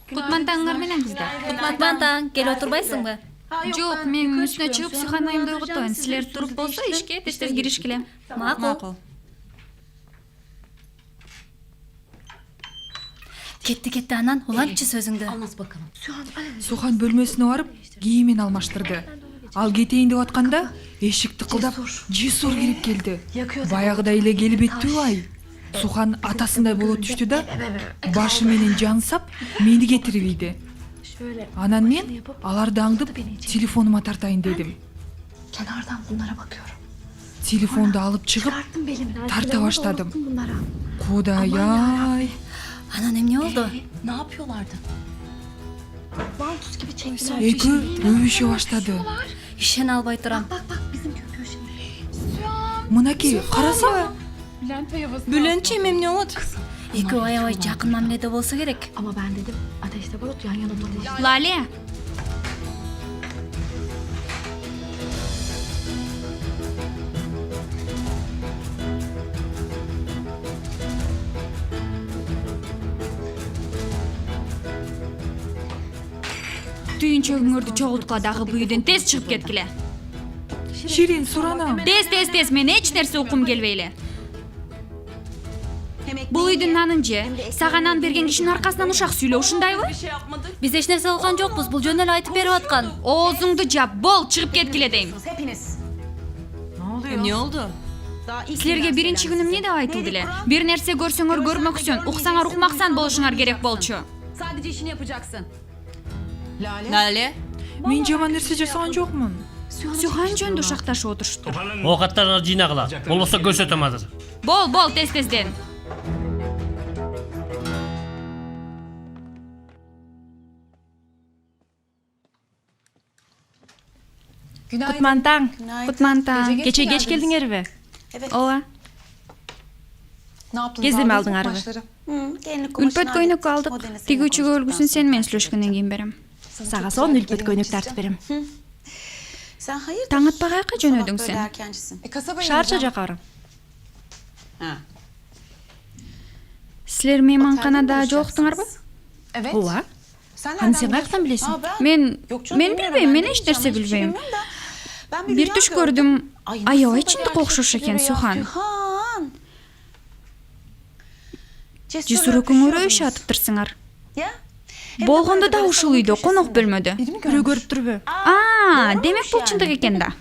Kutman tаңыңар менен кыздар. Кутман таң, кел отурбайсыңбы? Жок, мен үстүнө чыгып сухан айымды угутойн. Силер туруп болсо ишке тез киришкиле. Макул. Кетти анан улантчы сөзүңдү. Сухан бөлмөсүнө барып, кийимин алмаштырды. Ал кетейин деп атканда, эшик тыкылдап, Жесур кирип келди. Баягыдай эле келип аттыбай. Сухан атасындай боло түштү да, башы менен жансап, мени кетирип ийди. Анан мен аларды аңдып, телефонума тартайын дедим. Kenardan bunlara bakıyorum. Телефонду алып чыгып, Çıkarttım belimden. тарта Silahıma баштадым. baktım bunlara. Кудай-ай. Анан эмне болду? Ne yapıyorlardı? Vantuz gibi çektiler. Экөө өбүшө баштады. Ишене албай турам. Bak bizim köpüğü şimdi. Мынакей, карасаң. Бүлөнчү эмне болот? Экөө аябай жакын мамиледе болсо керек. Ama ben dedim Ateşle Barut yan yana durmuş. Лале, түйүнчөгүңөрдү чогулткула дагы бул үйдөн тез чыгып кеткиле. Ширин, суранам. Тез, мен эч нерсе укум келбейли. Бул үйдүн нанын же, сага нан берген кишинин аркасынан ушак сүйлөө, ушундайбы? Биз эч нерсе кылган жокпуз, бул жөн эле айтып берип аткан. Оозуңду жап, бол, чыгып кеткиле дейм. Ne oldu? Силерге биринчи күнүм эмне деп айтылды эле? Бир нерсе көрсөңөр көрмөксүн, уксаңар укмаксан болушуңар керек болчу. Sadece işini yapacaksın. Lale. Мен жаман нерсе жасаган жокмун. Сухан жөнүндө ушакташып отурушту. Оокаттарыңарды жыйнагыла. Болбосо көрсөтөм азыр. Бол, тез-тезден. Kutman taң. Kutman taң. Gece geç geldin Erve. Ооба. Gezdirme aldın Arve. Үлпөт көйнөк алдык. Тигүүчүгө үлгүсүн сен менен сүйлөшкөндөн кийин берем. Sağa son ülpet köynük tartıp берем. Sen hayır. Таң атпай каяка жөнөдүң сен? Erkencisin. Şarça jakarım. Силер мейманканада жолуктуңарбы? Ооба. Аны сен каяктан билесиң? Мен билбейм, мен эч нерсе билбейм. Бир түш көрдүм. Аябай чындыкка окшош экен Сухан. Жесур экөөңөр өшө атыптырсыңар. Болгондо да ушул үйдө конок бөлмөдө. Бирөө көрүп турбу? Демек бул чындык экен да.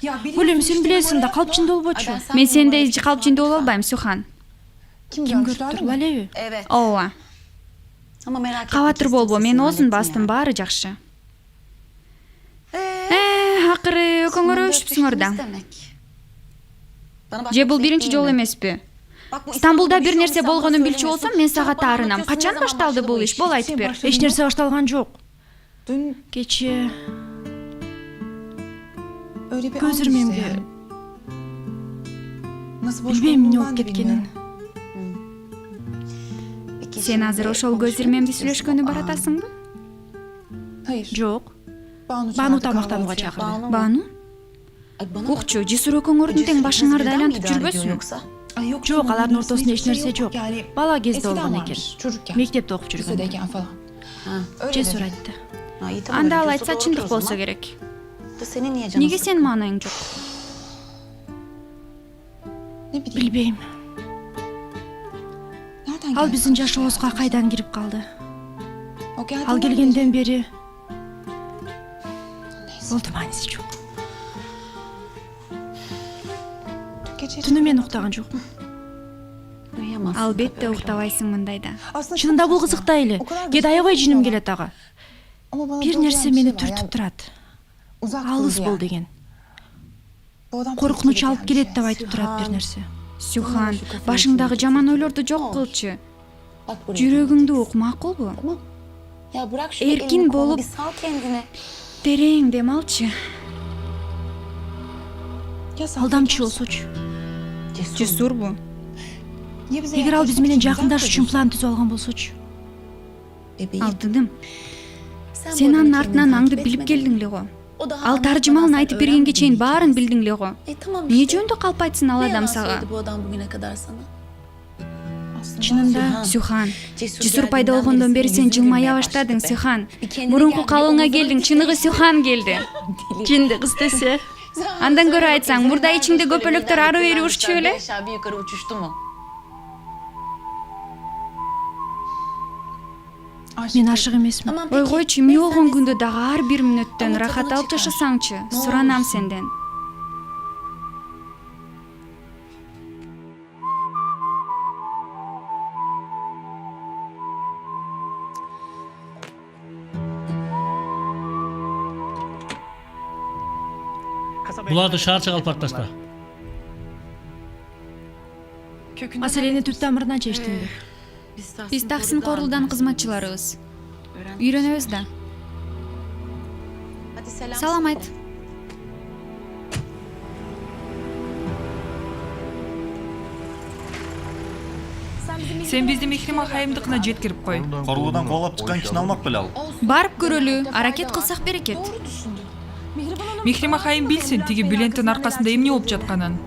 Гүлүм сен билесиң да калпчында болбочу. Мен сендей калпчында боло албайм, Сухан. Ким көрүп тур? Лалеби? Evet. Ооба. Ama merak etme. Кабатыр болбо, мен оозун бастым, баары жакшы. Акыры экөөңөр өшүпсүңөр да. Же бул биринчи жолу эмеспи? Стамбулда бир нерсе болгонун билчү болсом, мен сага таарынам. Качан башталды бул иш? Бол айтып бер. Эч нерсе башталган жок. Кече көз ирмемге билбейм эмне болуп кеткенин. Сен азыр ошол көз ирмемди сүйлөшкөнү баратасыңбы? Жок. Бану тамактанууга чакырды. Бану? Укчу, Жесур экөөңөрдүн тең башыңарды айлантып жүрбөсүн. Жок, алардын ортосунда эч нерсе жок. Бала кезде болгон экен. Мектепте окуп жүргөн. Жесур айтты. Анда ал айтса чындык болсо керек. Senin niye canın? Неге сенин маанайың жок? Билбейм. Ал биздин жашообузга кайдан кирип калды? Ал келгенден бери болду, мааниси жок. Түнү мен уктаган жокмун. Uyuyamazsın. Албетте уктабайсың мындайда. Чынында бул кызык да эле. Кээде аябай жиним келет ага. Бир нерсе мени түртүп турат. Алыс бол деген. Коркунуч алып келет деп айтып турат бир нерсе. Сухан, башыңдагы жаман ойлорду жок кылчы. Жүрөгүңдү ук, макулбу? Ya bırak şu Erkin elini kolunu, bolup- bir sal kendini. Терең дем алчы. Алдамчы болсочу. Жесурбу? Эгер ал биз менен жакындашуу үчүн план түзүп алган болсочу. Bebeğim. Алдыдым. Сен анын артынан аңды билип келдиң эле го. Ал таржымалын айтып бергенге чейин баарын билдиң эле го. Tamam Эмне işte. жөнүндө калп айтсын ал Ne адам yalan сага? söyledi bu adam bugüne kadar sana? чынында Сюхан, Жесур пайда болгондон бери сен жылмая баштадың, Сюхан. Мурунку калыңга келдиң, чыныгы Сюхан келди. кендик истесе Андан көрө айтсаң, мурда ичиңде көпөлөктөр ары бери уччу эле. Aşağı bir yukarı uçuştu mu? мен ашык эмесмин. Ой койчу, эмне болгон күндө дагы ар бир мүнөттөн рахат алып жашасаңчы, суранам сенден. Буларды шаарчыга алып барып ташта. Маселени түп тамырынан чечтиңби? Биз Таксин Корулдан кызматчыларыбыз. Үйрөнөбүз да. Hadi selam. Салам айт. Сен бизди Мехриман хайымдыкына жеткирип кой. Корулудан ковалап чыккан кишини алмак беле ал. Барып көрөлү, аракет кылсак берекет. Мехриман хайым билсин тиги Бюленттин аркасында эмне болуп жатканын.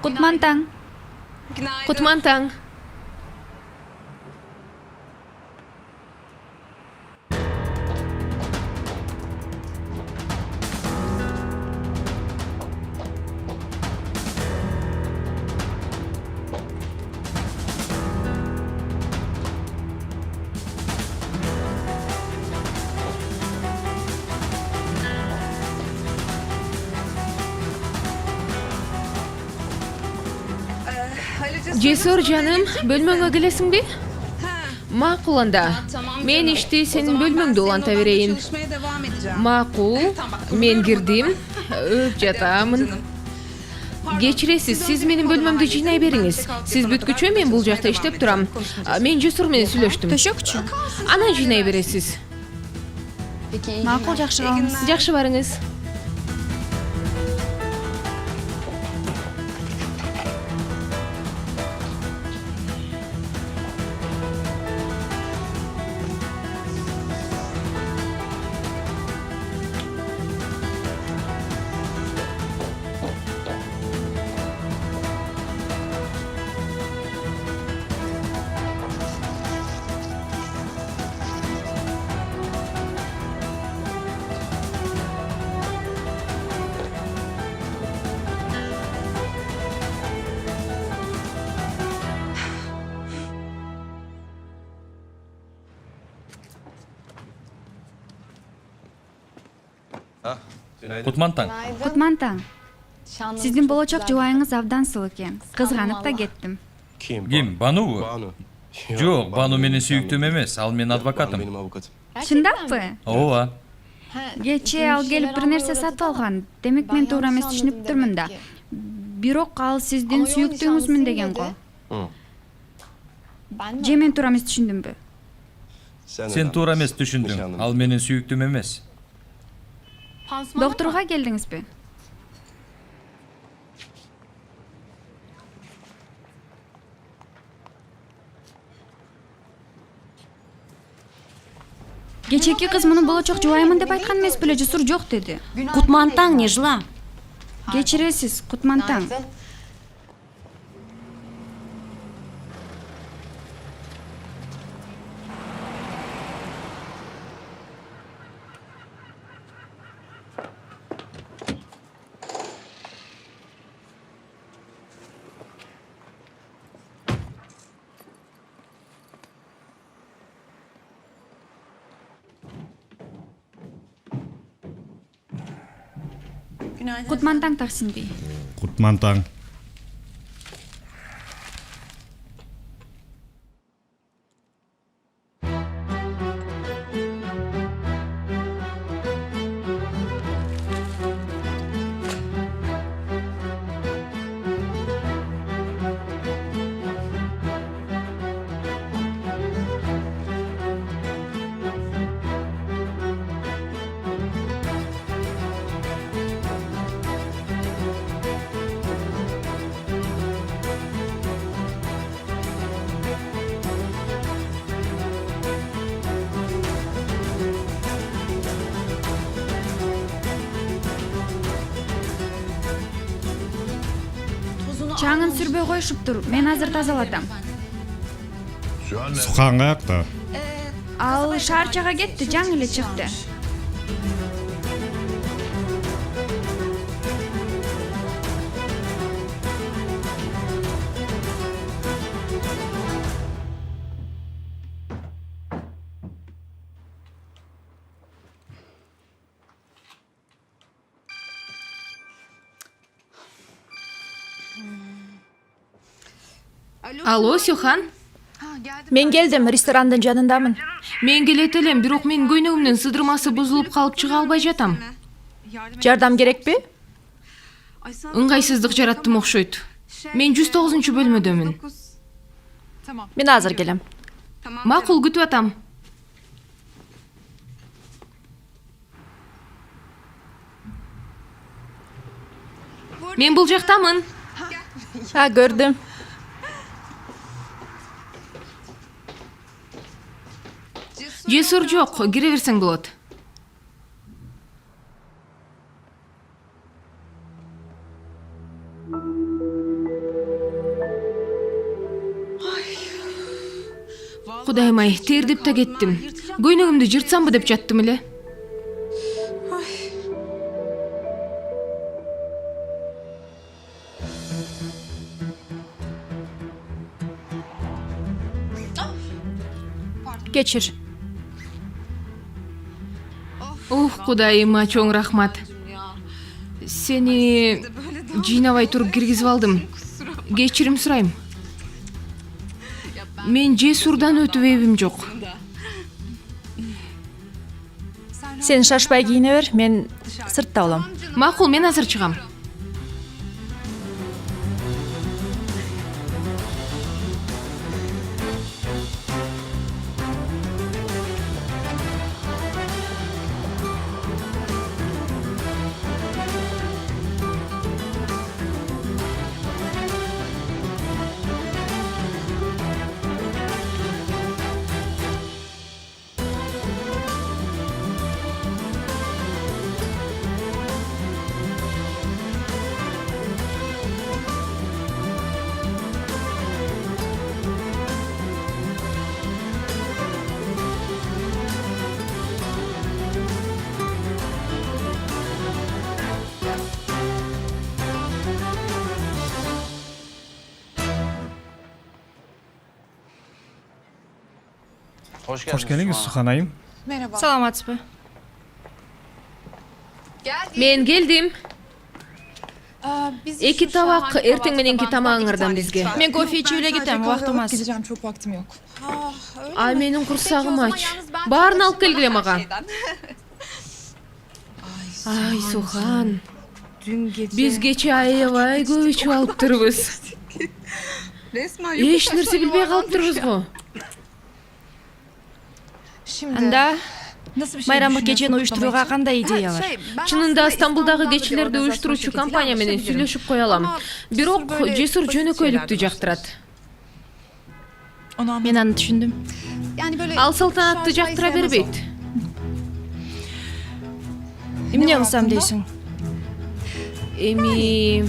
Кутман таң. Кутман таң. Жесур жаным, бөлмөңө келесиңби? Макул анда. Мен ишти сенин бөлмөңдө уланта берейин. Макул. Мен кирдим. Өп жатамын. Кечиресиз, сиз менин бөлмөмдү жыйнай бериңиз. Сиз бүткүчө мен бул жакта иштеп турам. Мен Жесур менен сүйлөштүм. Төшөкчү. Анан жыйнай бересиз. Макул, жакшы калыңыз. Жакшы барыңыз. Кутман таң. Кутман таң. Сиздин болочок жубайыңыз абдан сыл экен. Кызганып да кеттим. Ким, Банубу? Жок, Бану менин сүйүктүм эмес, ал менин адвокатым. Чындаппы? Ооба. Кечээ ал келип бир нерсе сатып алган. Демек мен туура эмес түшүнүп турмун да. Бирок ал сиздин сүйүктүүңүзмүн деген го. Же мен туура эмес түшүндүмбү? Сен туура эмес түшүндүң. Ал менин сүйүктүм эмес. Доктурга келдиңизби? Кечээки кыз муну болочок жубайымын деп айткан эмес беле, Жесур жок деди. Кутман таң, не жила? Кечиресиз, Кутман таң. Кутмантаң Таксинби. Кутмантаң. Чаңын сүрбөй коюшуп тур. Мен азыр тазалатам. Сухан каякта? Ал шаарчага кетти, жаңы эле чыкты. Алло, Сюхан. Мен келдим, ресторандын жанындамын. Мен келет элем, бирок менин көйнөгүмдүн сыдырмасы бузулуп калып чыга албай жатам. Жардам керекпи? Ыңгайсыздык жараттым окшойт. Мен 109-бөлмөдөмүн. Мен азыр келем. Макул, күтүп атам. Мен бул жактамын. Көрдүм. Жесур жок, кире берсең болот. Кудайым ай, тердип да кеттим. Көйнөгүмдү жыртсамбы деп жаттым эле. Кечир. Кудайыма чоң рахмат. Сени жыйнабай туруп киргизип алдым. Кечирим сурайм. Мен Жесурдан өтүп жок. Сен шашпай кийине бер, мен сыртта болом. Макул, мен азыр чыгам. Hoş geldiniz Suhan ayım. Саламатсызбы? Мен келдим. Эки табак эртең мененки тамагыңардан бизге. Мен кофе ичип эле кетем, убактым аз. Gideceğim, çok vaktim yok. Ай, менин курсагым ач. Баарын алып келгиле мага. Ай, Сухан. Биз кече аябай көп ичип алыптырбыз. Эч нерсе билбей калыптырбыз го. Анда майрамдык кечени уюштурууга кандай идея бар? Чынында Стамбулдагы кечелерди уюштуруучу компания менен сүйлөшүп кое алам. Бирок Жесур жөнөкөйлүктү жактырат. Мен аны түшүндүм. Ал салтанатты жактыра бербейт. Эмне кылсам дейсиң? Эми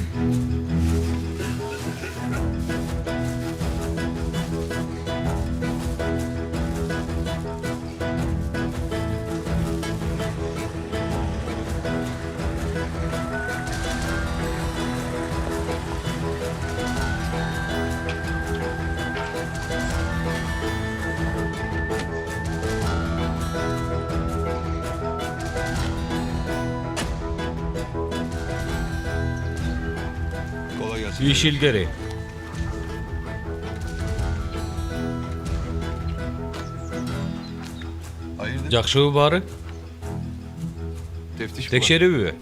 иш илгери. Жакшыбы баары? Текшерүүбү?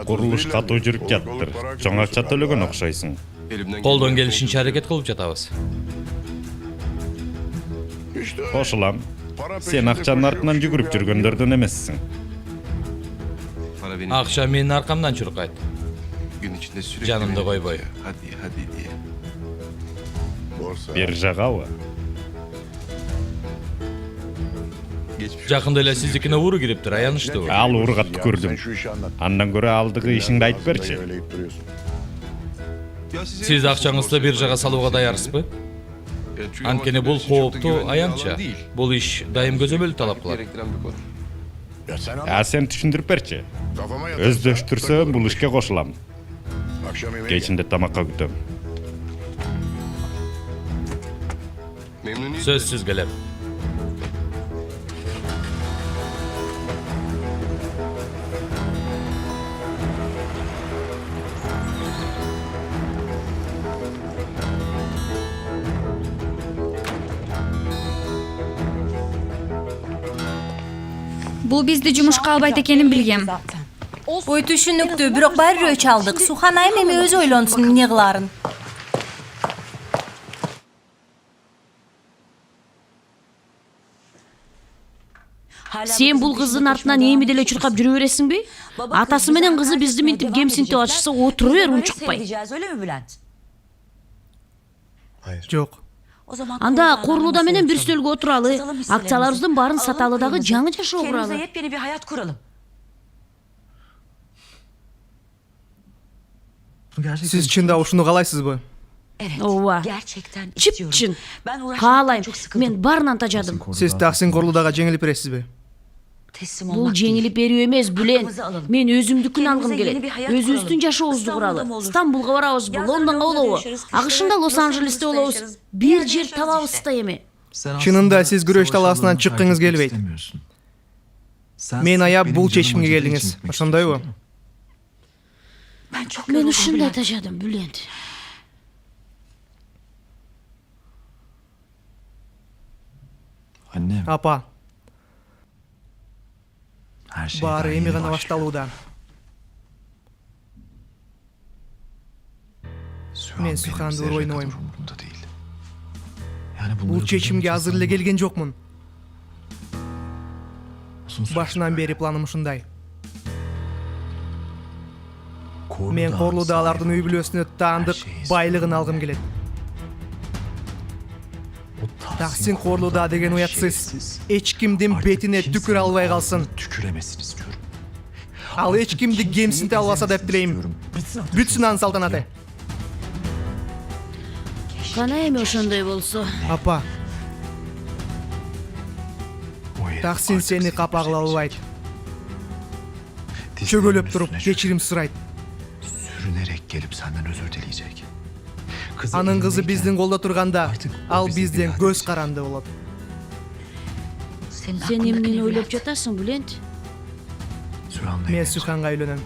Курулуш катуу жүрүп жаттыр. Чоң акча төлөгөн окшойсуң. Колдон келишинче аракет кылып жатабыз. Кошулам. Сен акчанын артынан жүгүрүп жүргөндөрдөн эмессиң. Акча менин аркамдан чуркайт. Жанымды койбой. Бир жагабы? Жакында эле сиздикине уру кириптир, аянычтыбы? Ал ургатты көрдүм. Андан көрө алдыгы ишиңди айтып берчи. Сиз акчаңызды бир жага салууга даярсызбы? Анткени бул кооптуу аянча. Бул иш дайым көзөмөл талап кылат. Сен түшүндүрүп берчи. Өздөштүрсөм бул ишке кошулам. Кечинде тамакка күтөм. Сөзсүз келем. Бул бизди жумушка албайт экенин билгем. Ой түшүнүктүү, бирок баары өч алдык. Сухан айым эми өзү ойлонсун эмне кылаарын. Сен бул кыздын артынан эми деле чуркап жүрө бересиңби? Атасы менен кызы бизди минтип кемсинтип атышса отура бер, унчукпай. Жок. Анда Корлуда менен бир стөлгө отуралы, акцияларыбыздын баарын саталы дагы жаңы жашоо куралы. Yepyeni bir hayat kuralım. Сиз чында ушуну каалайсызбы? Ооба. Gerçekten Чып-чын. Каалайм. Мен баарынан тажадым. Сиз Таксин Корлудага жеңилип бересизби? teslim Бул olmak değil. жеңилип берүү эмес, Бүлент. Hakkımızı alalım. Мен өзүмдүкүн алгым Kendimize келет. yeni bir hayat Өзүбүздүн kuralım. жашообузду İstanbul'da куралы. mı olur? Стамбулга барабызбы, Yazda Лондонго Londra'da болобу? yaşarız. Агышында Kışları Лос Анжелесте Los болобуз. Angeles'te Бир yaşarız. жер Bir yerde табабыз yaşarız да эми. Чынында сиз күрөш талаасынан чыккыңыз келбейт. Мен аяп бул чечимге келдиңиз. Ошондойбу? Ben çok Мен yoruldum ушундай Bülent. тажадым, Бүлент. Апа, Her şey баары daha эми yeni гана başlıyor. башталууда. Şu Men an Süha'nın benim zerre rolünü kadar oyum. umurumda değil. Yani Бул bunları чечимге duyduğum азыр эле zaman келген жокмун. uzun süre Башынан böyle. бери планым ушундай. Korlu Мен Dağı Корлуда алардын үй бүлөсүнө таандык байлыгын алгым келет. o Таксин Корлуда деген уятсыз. şerefsiz, Эч кимдин artık бетине kimsenin түкүрө албай калсын. tüküremesini istiyorum. Ал эч кимди кемсинте албаса деп тилейм. Бүтсүн анын салтанаты. Кана эми ошондой болсо. Апа, O herif Таксин artık сени seni капа кыла албайт. dizlerinin Çögөлөп туруп üstüne кечирим сурайт. sürünerek gelip senden özür dileyecek. Анын кызы elindeyken биздин колдо турганда, artık o ал bize бизден biat көз edecek. каранды болот. Senin Сен aklındaki эмнени ne ойлоп Bülent? жатасың, Бүлент? Sühan'la Мен evlenecek. Süханга үйлөнөм.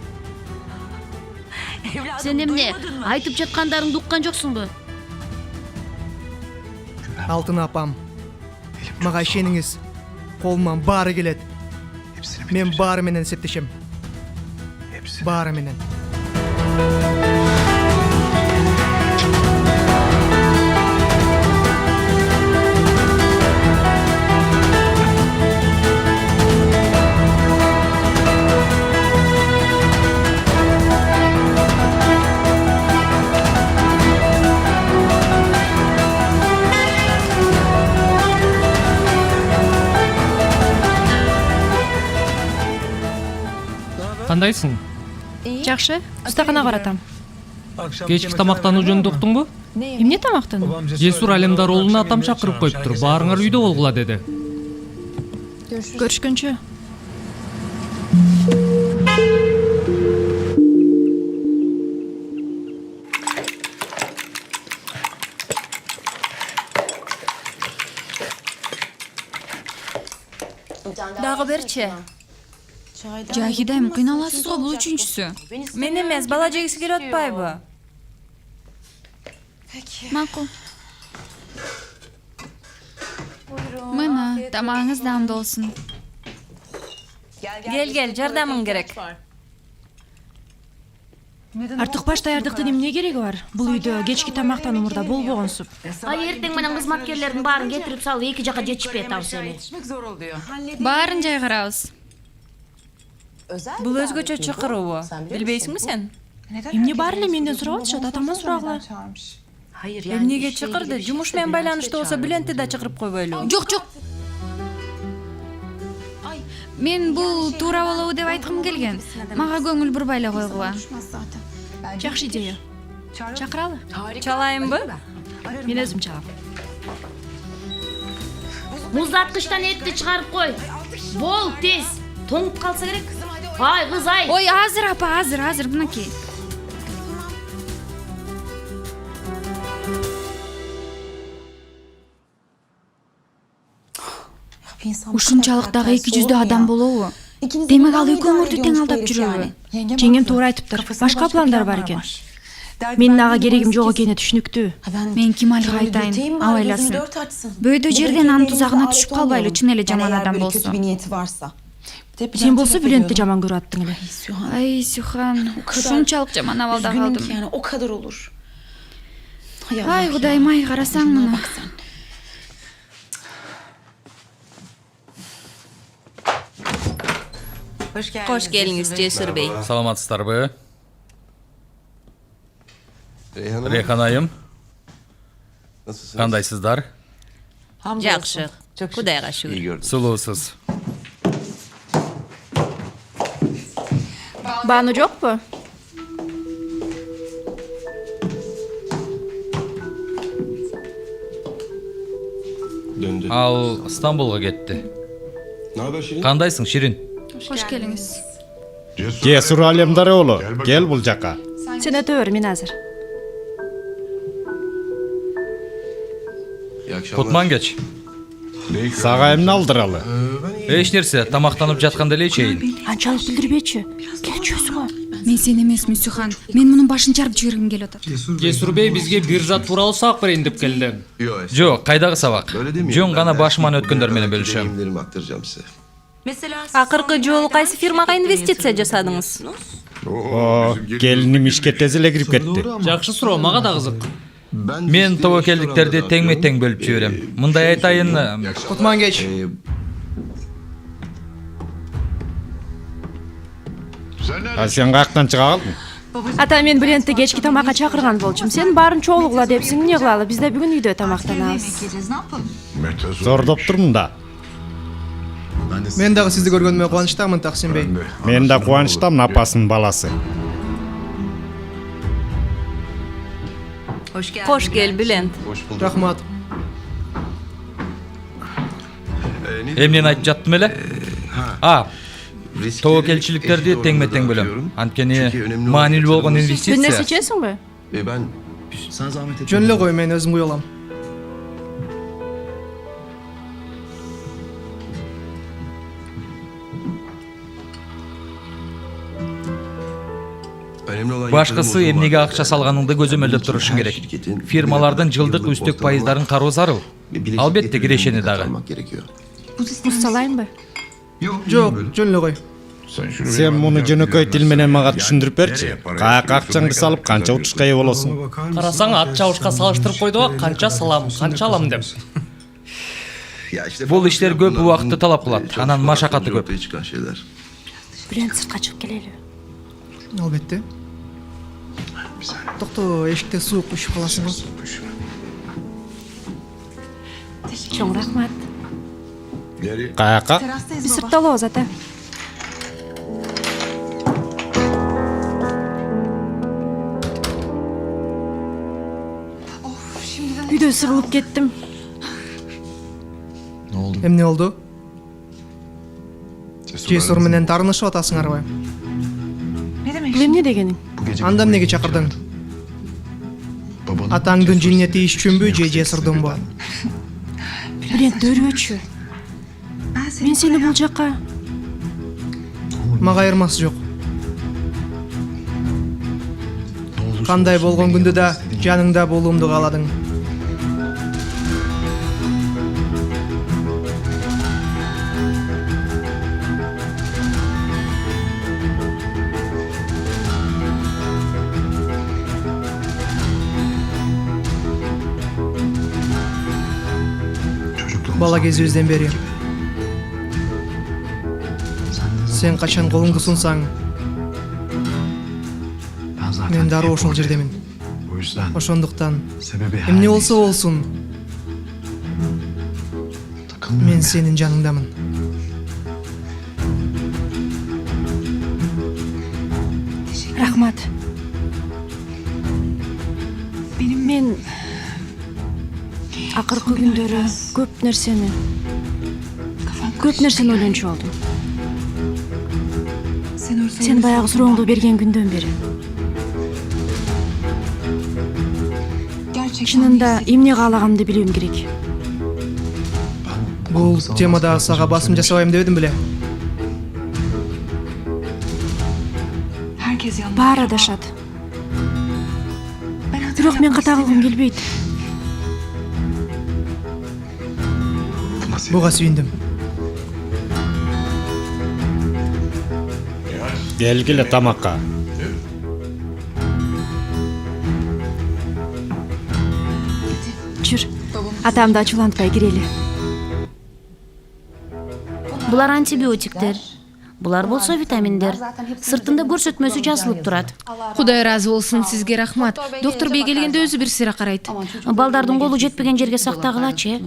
Evladım, Сен эмне? duymadın mı? Айтып жаткандарыңды уккан жоксуңбу? Güven, Алтын апам, elim çok мага sağlam. ишениңиз. Колуман баары келет. Hepsini Мен bitireceğim. баары менен эсептешем. Hepsini. Баары менен. Кандайсың? Жакшы, устакана каратам. Кечки тамактануу жөнүндө уктуңбу? Эмне тамактануу? Жесур Алемдар уулуна атам чакырып коюптур. Баарыңар үйдө болгула деди. Көрүшкөнчө. Дагы берчи. Жахидайым, кыйналасыз го, бул үчүнчүсү. Мен эмес, бала жегиси келип атпайбы? Макул. Мына тамагыңыз дамды болсун. Gel, жардамың керек. Артык баш даярдыктын эмне кереги бар? Бул үйдө кечки тамактан умурда болбогонсуп. Эртең менен кызматкерлердин баарын кетирип салып эки жака жетишпей атабыз эле. Баарын жайгарабыз. Бул өзгөчө чакыруу. Билбейсиңби сен? Эмне бар эле менден сурап атышат, атаман сурагыла. Эмнеге чакырды? Жумуш менен байланыштуу болсо Бülentти да чакырып койбойлу. Жок. Мен бул туура болобу деп айткым келген. Мага көңүл бурбай эле койгула. Жакшы идея. Чакыралы. Чалайынбы? Мен өзүм чалам. Муздаткычтан этти чыгарып кой. Бол, тез. Тоңуп калса керек. Ай, кыз ай. Ой, азыр апа, азыр мынакей. Ушунчалык дагы 200 адам болобу? Демек ал экөө өңүрдү тең алдап жүрөбү? Жеңем туура айтыптыр. Башка пландар бар экен. Менин ага керегим жок экени түшүнүктүү. Мен Кималга айтайын, абайласын. Бөйдө жерден анын тузагына түшүп калбайлы, чын эле жаман адам болсо. Сен болсо Bülentти жаман көрүп аттың эле. Ай, Сюхан, ушунчалык жаман абалда калдым. Yani o kadar olur. Ай, Кудайым ай, карасаң муну. Кош келиңиз, Жесур бей. Саламатсыздарбы? Рейхан айым, кандайсыздар? Жакшы. Кудайга шүгүр. Сулуусуз. Баану жокпу? Ал Стамбулга кетти. Кандайсың, Ширин? Кош келиңиз. Жесур Алемдар оğlu, gel бул жака. Сен өтө бер, мен азыр. Кутман кеч. Сага эмне алдыралы? Эч нерсе, тамактанып жатканда эле ичейин. Анчалык билдирбечи. Келчүсүңө. Мен сен эмесмин, Сюхан. Мен мунун башын жарып жибергим келип атат. Жесур бей бизге биржа тууралуу сабак берейин деп келди. Жок, кайдагы сабак? Жөн гана башыман өткөндөр менен бөлүшөм. Акыркы жолу кайсы фирмага инвестиция жасадыңыз? О, келиним ишке тез эле кирип кетти. Жакшы суроо, мага да кызык. Мен тобокелдиктерди тең бөлүп жиберем. Мындай айтайын, Кутман кеч. А сен каяктан чыга калдың? Ата, мен Bülentти кечки тамакка чакырган болчумун. Сен баарын чогулгула депсиң, эмне кылалы? Биз да бүгүн үйдө тамактанабыз. Зордоп турмун да. Мен дагы сизди көргөнүмө кубанычтамын, Таксим бей. Мен да кубанычтамын, апасынын баласы. Кош кел, Bülent. Рахмат. эмнени айтып жаттым эле? Тобокелчиликтерди тең бөлөм. Анткени маанилүү болгон Бир инвестиция. нерсе ичесиңби? Жөн эле кой, мен өзүм куя алам. Башкысы эмнеге акча салганыңды көзөмөлдөп турушуң керек. Фирмалардын жылдык үстөк пайыздарын кароо зарыл. Албетте кирешени дагы. Муз салайынбы? Жок, жөн эле кой. Сен муну жөнөкөй тил менен мага түшүндүрүп берчи. Каяка акчаңды салып канча утушка ээ болосуң? Карасаң ат чабышка салыштырып койду, канча салам, канча алам деп. Бул иштер көп убакытты талап кылат, анан машакаты көп. Bülent сыртка чыгып келели. Албетте. Токто, эшикте суук ушуп каласың го. Чоң рахмат. Каяка? Биз сыртта болобуз, ата. Үйдө сырылып кеттим. Эмне болду? Жесур менен тарынышып атасыңарбы? Бул эмне дегениң? Анда эмнеге чакырдың? Атаңдын жинне тийиш үчүнбү же Жесурдунбу? Bülent өрүбөчү. Мен сени бул жакка. Мага айырмасы жок. Кандай болгон күндө да жаныңда болуумду кааладың. Бала кезибизден бери сен качан колуңду сунсаң, мен дароо ошол жердемин. Ошондуктан эмне болсо болсун, мен сенин жаныңдамын. Рахмат. Мен акыркы күндөрү көп нерсени ойлончу болдум. Сен баягы сурооңду берген күндөн бери. Чынында эмне каалаганымды билүүм керек. Бул темада сага басым жасабайм дебедим беле. Баары адашат. Бирок мен ката кылгым келбейт. Буга сүйүндүм. Келгиле тамакка. Чүр, атамды ачуулантпай кирели. Булар антибиотиктер. Булар болсо витаминдер. Сыртында көрсөтмөсү жазылып турат. Кудай ыраазы болсун, сизге рахмат. Доктор бей келгенде өзү бир сыйра карайт. Балдардын колу жетпеген жерге сактагылачы.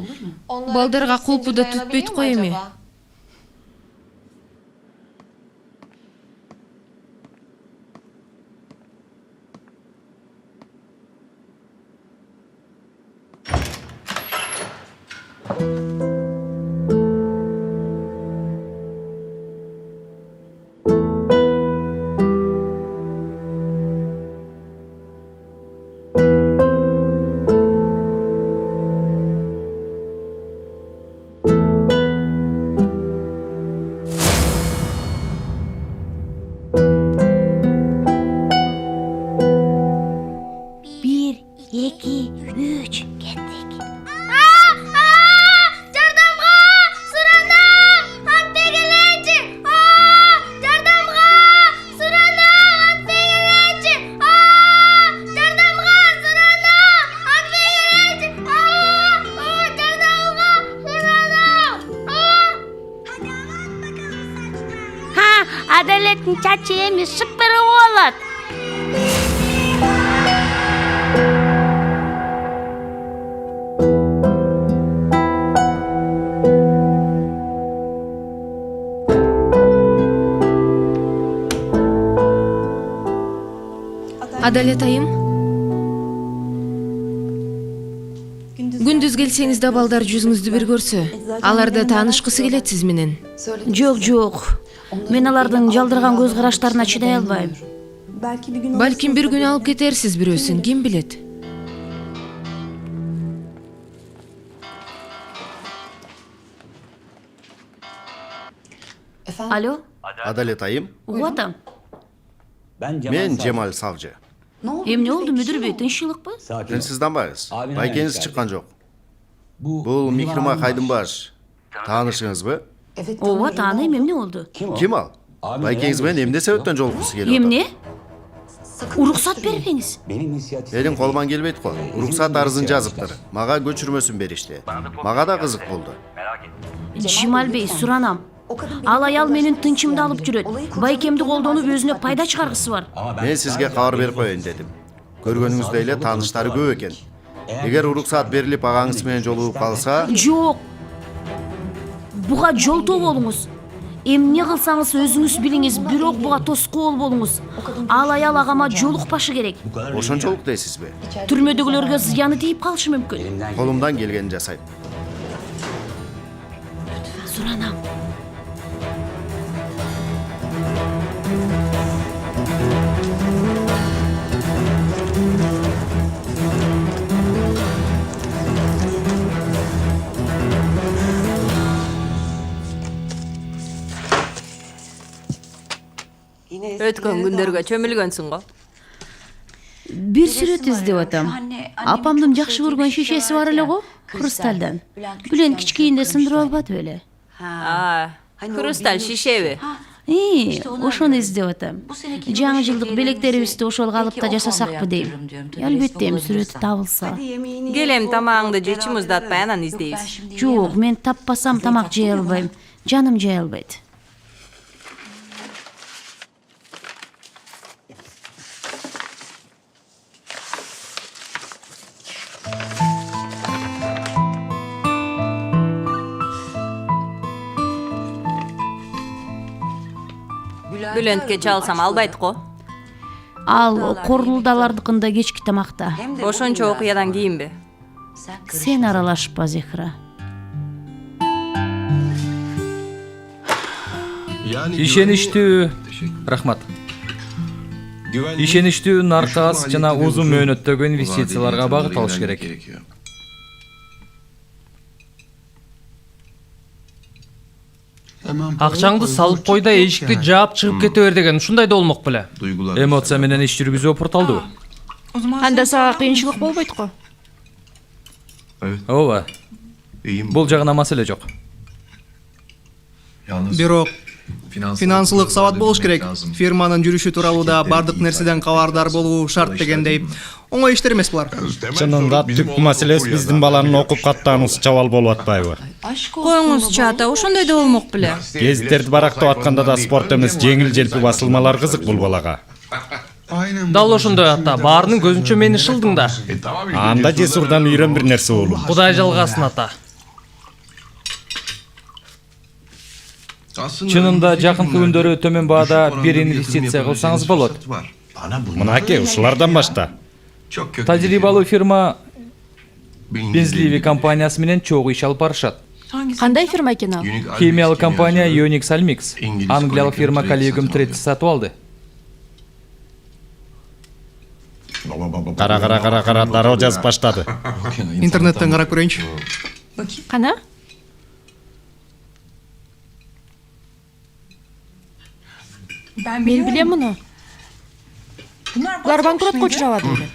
Балдарга кулпу да түтпөйт го эми. Adaletin çaçı emiş süper oğlat. Адалет айым. Күндүз келсеңиз да балдар жүзүңүздү бир көрсө, алар да таанышкысы келет сиз менен. Жок. Мен алардын жалдырган көз караштарына чыдай албайм. Балким бир күн алып кетерсиз бирөөсүн, ким билет. Alo, Adalet ayım. угатам. Men Cemal Savcı. Эмне болду мүдүр бей, тынччылыкпы? Тынчсызданбайбыз. Байкеңиз чыккан жок. Бул Михрима Кайдымбаш. Таанышыңызбы? Ооба, тааныйм, эмне болду? Ким ал? Байкеңиз менен эмне себептен жолуккусу келип атат? Эмне? Уруксат бербеңиз. Менин колуман келбейт го. Уруксат арызын жазыптыр. Мага көчүрмөсүн беришти. Мага да кызык болду. Жимал бей, суранам. Ал аял менин тынчымды алып жүрөт. Байкемди колдонуп өзүнө пайда чыгаргысы бар. Мен сизге кабар берип коеюн дедим. Көргөнүңүздөй эле тааныштары көп экен. Эгер уруксат берилип агаңыз менен жолугуп калса, Жок. Буга жолтоо болуңуз. Эмне кылсаңыз өзүңүз билиңиз, бирок буга тоскоол болуңуз. Ал аял агама жолукпашы керек. ошончолук дейсизби? Түрмөдөгүлөргө зыяны тийип калышы мүмкүн. Колумдан келгенин жасайм. Суранам. Өткөн күндөргө чөмүлгөнсүң го. Bir сүрөт издеп атам. Апамдын жакшы көргөн шишеси бар эле го, хрусталдан. Бülent кичкейинде сындырып албады беле. Хрусталь шишеби? Ошону издеп атам. Жаңы жылдык белектерибизди ошол калыпта жасасакпы дейм. Албетте эми сүрөтү табылса. Келем тамагыңды жечи муздатпай анан издейбиз. Жок, мен таппасам тамак жей албайм. Жаным жей албайт. Bülentке çalsam albayt go. Ал корулдалардыкында кечки тамакта. Ошончо окуядан кийинби? Сен аралашпа, Зехра. Ишеничтүү. Рахмат. Ишеничтүү, наркас жана узун мөөнөттөгү инвестицияларга багыт алыш керек. Акчаңды салып кой да эшикти жаап чыгып кете бер деген ушундай да болмок беле. Эмоция менен иш жүргүзүү опурталдыбы? Анда сага кыйынчылык болбойт го. Ооба. Бул жагына маселе жок. Бирок финансылык сабат болуш керек. Фирманын жүрүшү тууралуу да бардык нерседен кабардар болуу шарт дегендей. Оңой иштер эмес булар. Чынында түп маселес биздин баланын окуп каттаанысы чабал болуп атпайбы? Коюңуз чаата, ошондой да болмок беле. Гезиттерди барактап атканда да спорт эмес, жеңил желпи басылмалар кызык бул балага. Дал ошондой ата, баарынын көзүнчө мени шылдың да. Анда Жесурдан үйрөн бир нерсе болу. Кудай жалгасын ата. Чынында жакынкы күндөрү төмөн баада бир инвестиция кылсаңыз болот. Мынакей ушулардан башта. Тажрыйбалуу фирма Бензливи компаниясы менен чогуу иш алып барышат. Кандай фирма экен ал? Химиялык компания Unix Almix. Англиялык фирма Collegium Trade сатып алды. Кара, дароо жазып баштады. Интернеттен карап көрөйүнчү. Кана? Мен билем муну. Булар банкротко учурабады беле.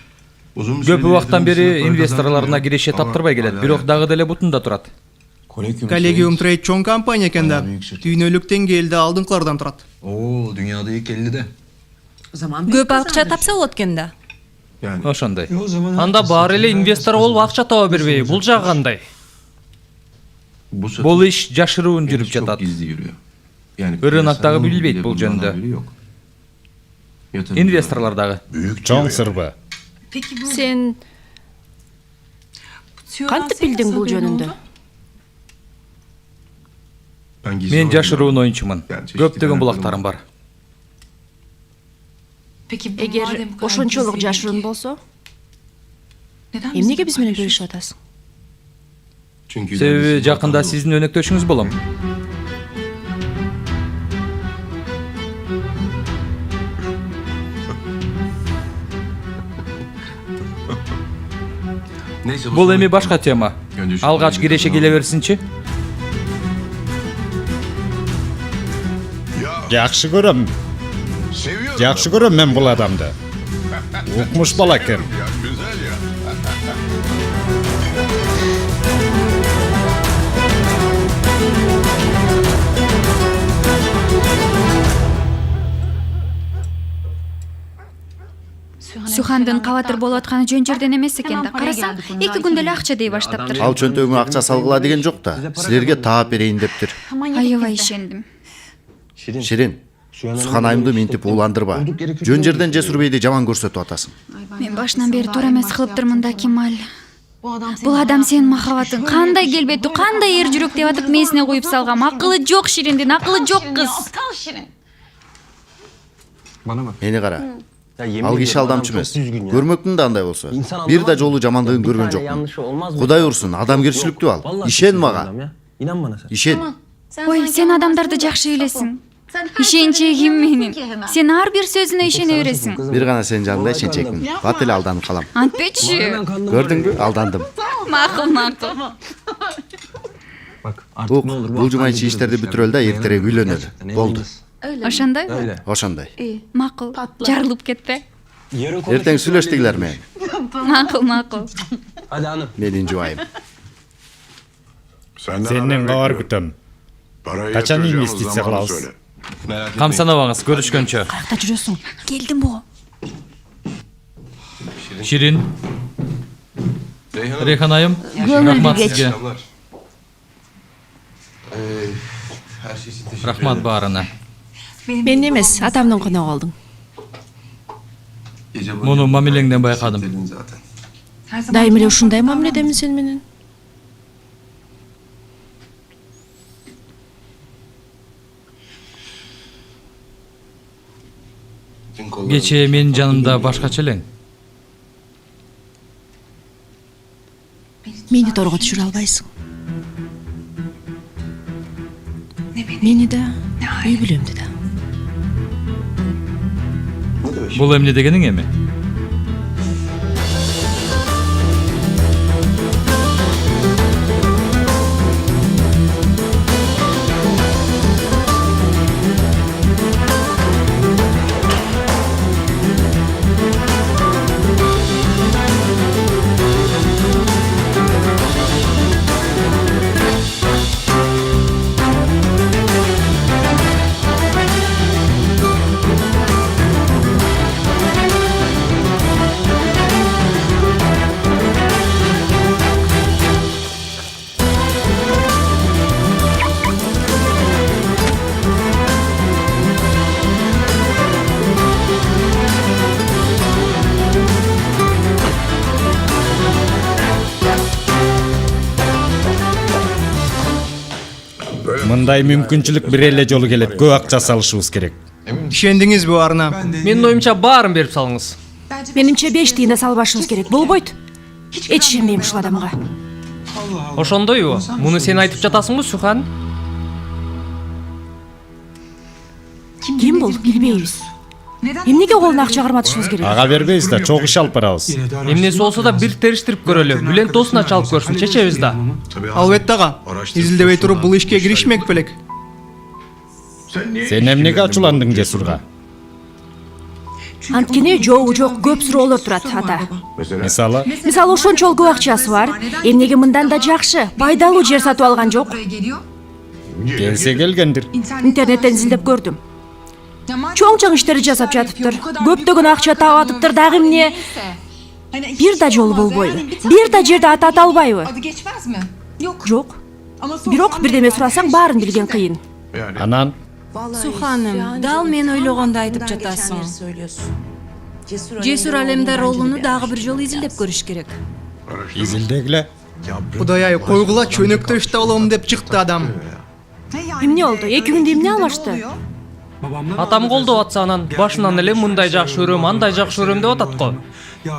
Көп убакыттан бери инвесторлоруна киреше таптырбай келет, бирок дагы деле бутунда турат. Collegium Trade чоң компания экен да. Дүйнөлүк деңгээлде алдыңкылардан турат. Oo, dünyada ilk 50'de. Көп акча тапса болот экен да. Ошондой. Анда баары эле инвестор болуп акча таба бербей, бул жагы кандай? Бул иш жашыруун жүрүп жатат. Рыноктагы билбейт бул жөнүндө. Инвесторлор дагы. Чоң сырбы. Сен кантип билдиң бул жөнүндө? Мен жашыруун оюнчумун. Көптөгөн булактарым бар. Эгер ошончолук жашыруун болсо, эмнеге биз менен бөлүшүп атасың? Себеби жакында сиздин өнөктөшүңүз болом. Бул эми башка тема. Алгач киреше келе берсинчи. Жакшы көрөм. Жакшы көрөм мен бул адамды. Укмуш бала экен. Сухандын кабатыр болуп атканы жөн жерден эмес экен да. Карасаң, 2 күндө эле акча дей баштаптыр. Ал чөнтөгүңө акча салгыла деген жок да. Силерге таап берейин дептир. Аябай ишендим. Ширин, Сухан айымды минтип ууландырба. Жөн жерден Жесур бейди жаман көрсөтүп атасың. Мен башынан бери туура эмес кылыптырмын да, Кемал. Бул адам сенин махабатың кандай келбеттүү, кандай эр жүрөк деп атып месине коюп салгам. Акылы жок Шириндин, акылы жок кыз. Мени кара. Ал киши алдамчы эмес. Көрмөктүн да андай болсо. Бир да жолу жамандыгын көргөн жокмун. Кудай урсун, адамгерчиликтүү ал. Ишен мага. Ишен. Ой, сен адамдарды жакшы билесиң. Ишенчегим менин. Сен ар бир сөзүнө ишене бересиң. Бир гана сенин жаныңда ишенчекмин. Бат эле алданып калам. Антпечи. Көрдүңбү? Алдандым. Макул. Бул жума ичи иштерди бүтүрөлү да эртерээк үйлөнөлү. Болду. Ошондой? Ошондой. Макул. Жарылып кетпе. Эртең сүйлөштүңүлөрмү? Макул. Менин жубайым. Сенден кабар күтөм. Качан инвестиция кылабыз? Камсанабаңыз, көрүшкөнчө. Каякта жүрөсүң? Келдим бу. Ширин, Рейхан айым, рахмат сизге. Рахмат баарына. Мен эмес, атамдын коногу алдың. Муну мамилеңден байкадым. Дайым эле ушундай мамиледемин сен менен. Кечээ менин жанымда башкача элең. Мени торго түшүрө албайсың. Мени да, үй бүлөмдү да. Бул эмне дегениң эми? Мындай мүмкүнчүлүк бир эле жолу келет. Көп акча салышыбыз керек. Ишендиңизби арына? Менин оюмча баарын берип салыңыз. Менимче 5 тиын да салбашыңыз керек. Болбойт. Эч ишенбейм ушул адамга. Ошондойбу? Муну сен айтып жатасыңбы, Сухан? Ким бул? Билбейбиз. Эмнеге колуна акча карматышыбыз керек? Ага бербейбиз да, чогуу иш алып барабыз. Эмнеси болсо да бир териштирип көрөлү. Бүлен тосуна чалып көрсүн, чечебиз да. Албетте ага. Изилдебей туруп бул ишке киришмек белек. Сен эмнеге ачууландың Жесурга? Анткени жок көп суроолор турат, ата. Мисалы, Ошончолук көп акчасы бар. Эмнеге мындан да жакшы, пайдалуу жер сатып алган жок? келсе келгендир. Интернеттен изилдеп көрдүм. Чоң иштерди жасап жатыптыр. Көптөгөн акча таап атыптыр, дагы эмне? Бир да жолу болбойбу. Бир да жерде аты ата албайбы? Жок. Бирок бирдеме сурасаң баарын билген кыйын. Анан Суханым, дал мен ойлогонду айтып жатасың. Жесур Алемдароğluну дагы бир жолу изилдеп көрүш керек. изилдегиле. Кудай ай, койгула чөнөктө иште болом деп чыкты адам. Эмне болду? 2 күндө эмне алмашты? Атам колдоп атса анан башынан эле мындай жакшы көрөм, андай жакшы көрөм деп атат го.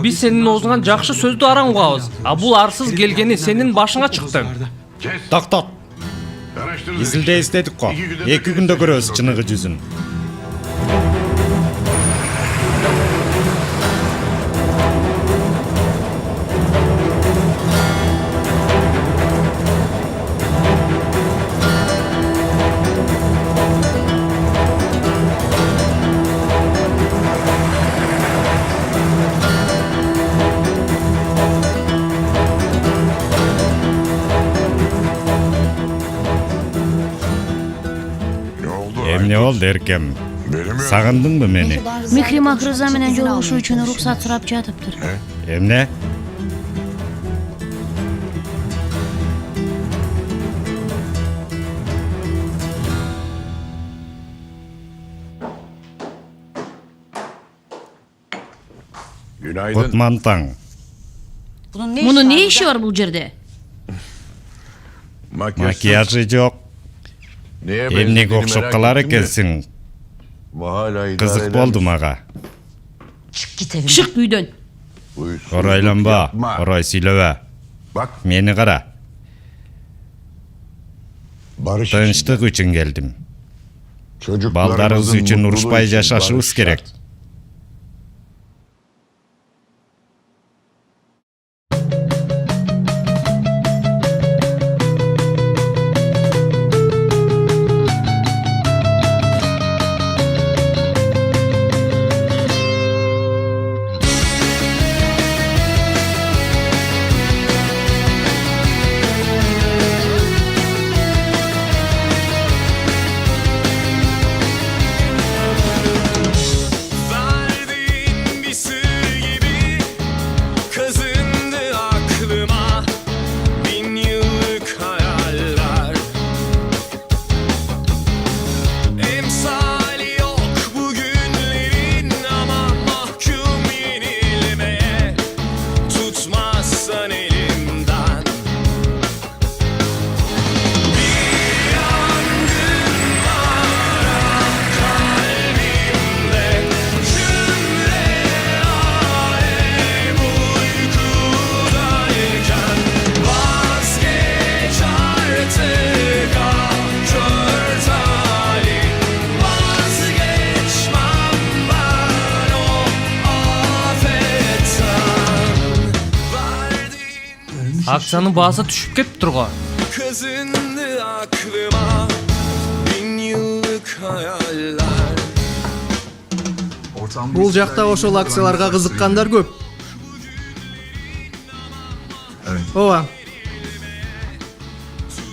Биз сенин оозуңан жакшы сөздү араң угабыз. А бул арсыз келгени сенин башыңа чыкты. Токтот. Изилде издедик го. 2 күндө көрөбүз чыныгы жүзүн. Эмне болду, эркем? Сагындыңбы мени? Мехримах Рыза менен жолугушуу үчүн уруксат сурап жатыптыр. Эмне? Кутман таң. Мунун не иши бар бул жерде? Макияжы жок. Эмнеге окшоп калар экенсиң? Кызык болду мага. Чык үйдөн. Оройланба, орой сүйлөбө. Мени кара. Тынчтык үчүн келдим. Балдарыбыз үчүн урушпай жашашыбыз керек. Акциянын баасы түшүп кетиптир го. Kazındı aklıma 1000 yıllık hayaller. Бул жакта ошол акцияларга кызыккандар көп. Ооба.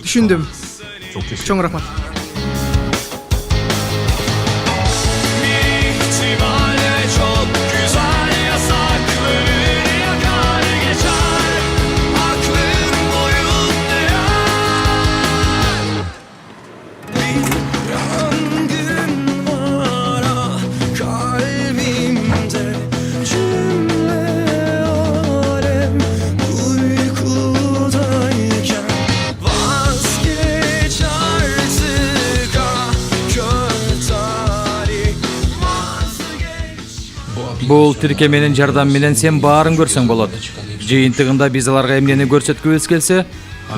Түшүндүм. Чоң рахмат. İhtimale çok güzel yasakları yakar geçer. Aklım boyunca bir yangın var ah, kalbimde cümle alem uykudayken vazgeç artık ah kör tarih vazgeç. Бул тиркеменин жардамы менен сен баарын көрсөң болот. Жыйынтыгында биз аларга эмнени көрсөткүбүз келсе,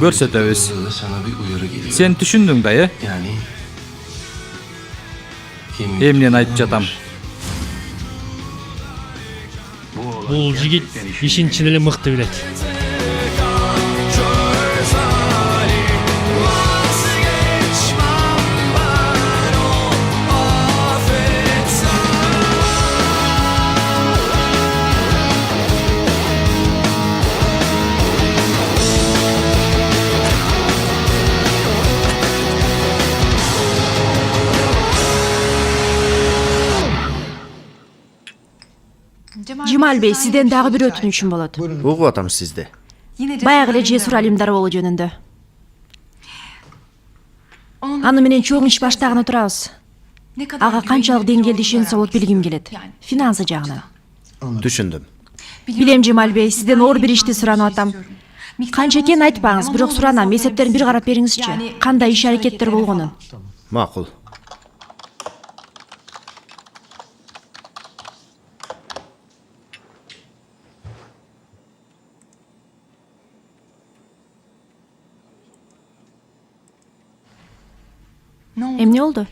көрсөтөбүз. Sana bir uyarı geliyor. Сен түшүндүң да, э? Yani Эмнени айтып жатам? Бул жигит ишин чын эле мыкты билет. Жумал бей, сизден дагы бир өтүнүчүм болот. Угуп атам сизди. Баягы эле Жесур Алимдарболу жөнүндө. Аны менен чоң иш баштаган турабыз. Ага канчалык деңгээлде ишенсе болот билгим келет. Финансы жагынан. Түшүндүм. Билем Жумал бей, сизден оор бир ишти суранып атам. Канча экенин айтпаңыз, бирок суранам, эсептерин бир карап бериңизчи. Кандай иш аракеттер болгонун. Макул. Эмне болду?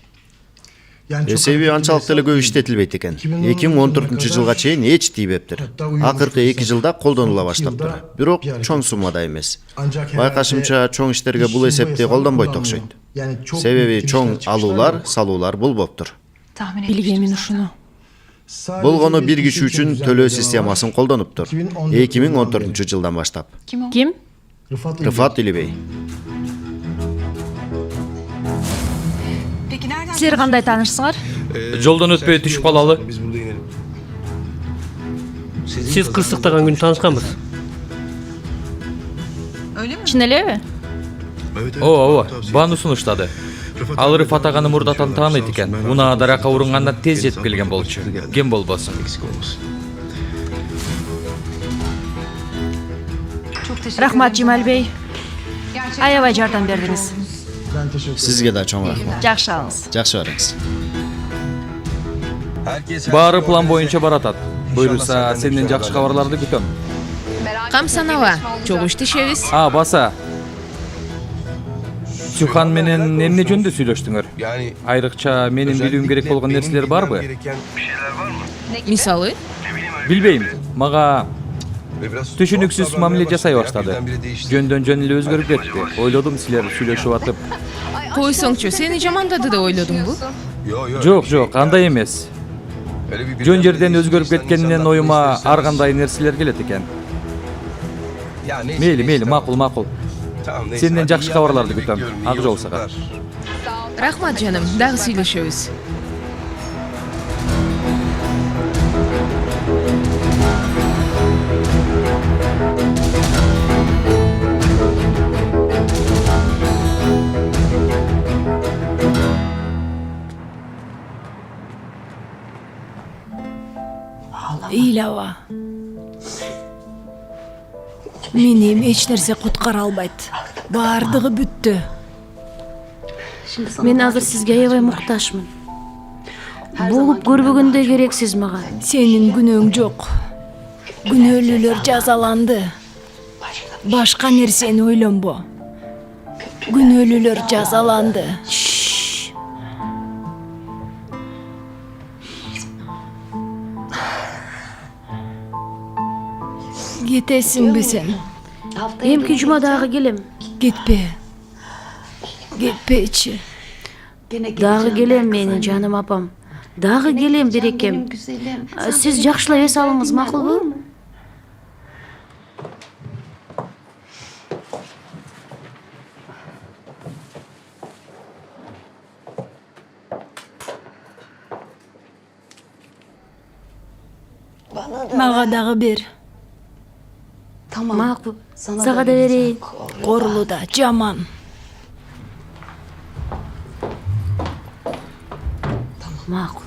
Эсеби анчалык деле көп иштетилбейт экен. 2014-жылга чейин эч тийбептир. Акыркы 2 жылда колдонула баштаптыр. Бирок чоң суммада эмес. Байкашымча чоң иштерге бул эсепти колдонбойт окшойт. Себеби чоң алуулар, салуулар болбоптур. Билгемин ушуну. Болгону бир киши үчүн төлөө системасын колдонуптур. 2014-жылдан баштап. Ким? Рыфат Илибей. Силер кандай таанышсыңар? Жолдон өтпөй түшүп калалы. Сиз кырсыктаган күнү таанышканбыз. Чын элеби? Ооба, Бану сунуштады. Ал Рыфат аганы мурдатан тааныйт экен. Унаа даракка урунганда тез жетип келген болчу. Ким болбосун. Рахмат Жумал бей. Аябай жардам бердиңиз. Сизге да чоң рахмат. Жакшы алыңыз. Жакшы барыңыз. Баары план боюнча баратат. Буйруса, сенден жакшы кабарларды күтөм. Камсанова, чогуу иштешебиз. Баса. Сюхан менен эмне жөнүндө сүйлөштүңөр? Айрыкча менин билүүм керек болгон нерселер барбы? Мисалы? Билбейм. Мага түшүнүксүз мамиле жасай баштады. Жөндөн жөн эле өзгөрүп кетти. Ойлодум силер сүйлөшүп атып. Койсоңчу, сени жамандады деп ойлодуңбу? Жок, андай эмес. Жөн жерден өзгөрүп кеткенинен оюма ар кандай нерселер келет экен. Мейли, макул. Сенден жакшы кабарларды күтөм. Ак жол сага. Рахмат жаным, дагы сүйлөшөбүз. Илава. Мени эч нерсе куткара албайт. Бардыгы бүттү. Мен азыр сизге аябай муктажмын. Болуп көрбөгөндөй керексиз мага. Сенин күнөөң жок. Күнөөлүүлөр жазаланды. Башка нерсени ойлонбо. Күнөөлүүлөр жазаланды. Кетесиңби сен? Эмки жума дагы келем. Кетпе. Кетпечи. Дагы келем менин жаным апам. Дагы келем берекем. Сиз жакшылап эс алыңыз, макулбу? Мага дагы бер. Макул. Сага да берейин. Корулу да жаман. Макул.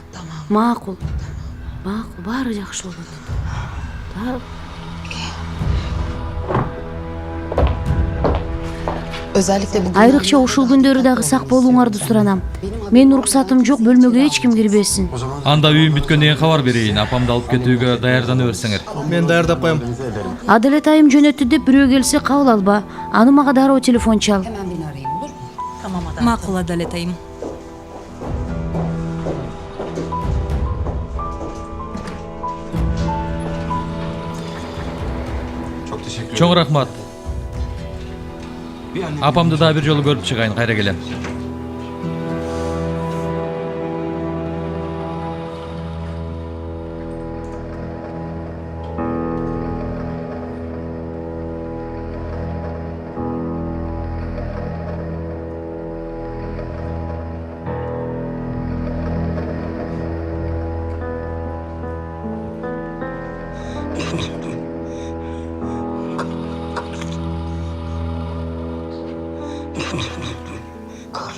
Макул. Макул, баары жакшы болот. Айрыкча ушул күндөрү дагы сак болууңарды суранам. Менин уруксатым жок, бөлмөгө эч ким кирбесин. Анда үйүм бүткөндөн кийин кабар берейин. Апамды алып кетүүгө даярдана берсеңер. Мен даярдап коем. Адалет айым жөнөттү деп бирөө келсе кабыл алба. Аны мага дароо телефон чал. Макул, Адалет айым. Чоң рахмат. Апамды да бир жолу көрүп чыгайын, кайра келем.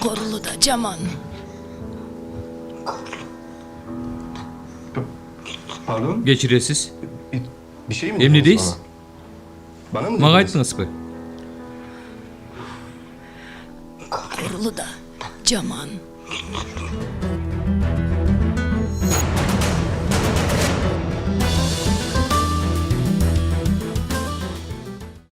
Korulu da жаман. Pardon? Geçiresiz. Bir şey mi dediniz Emnideyiz. Bana mı Mağa dediniz? ayttınız mı? Korulu da жаман.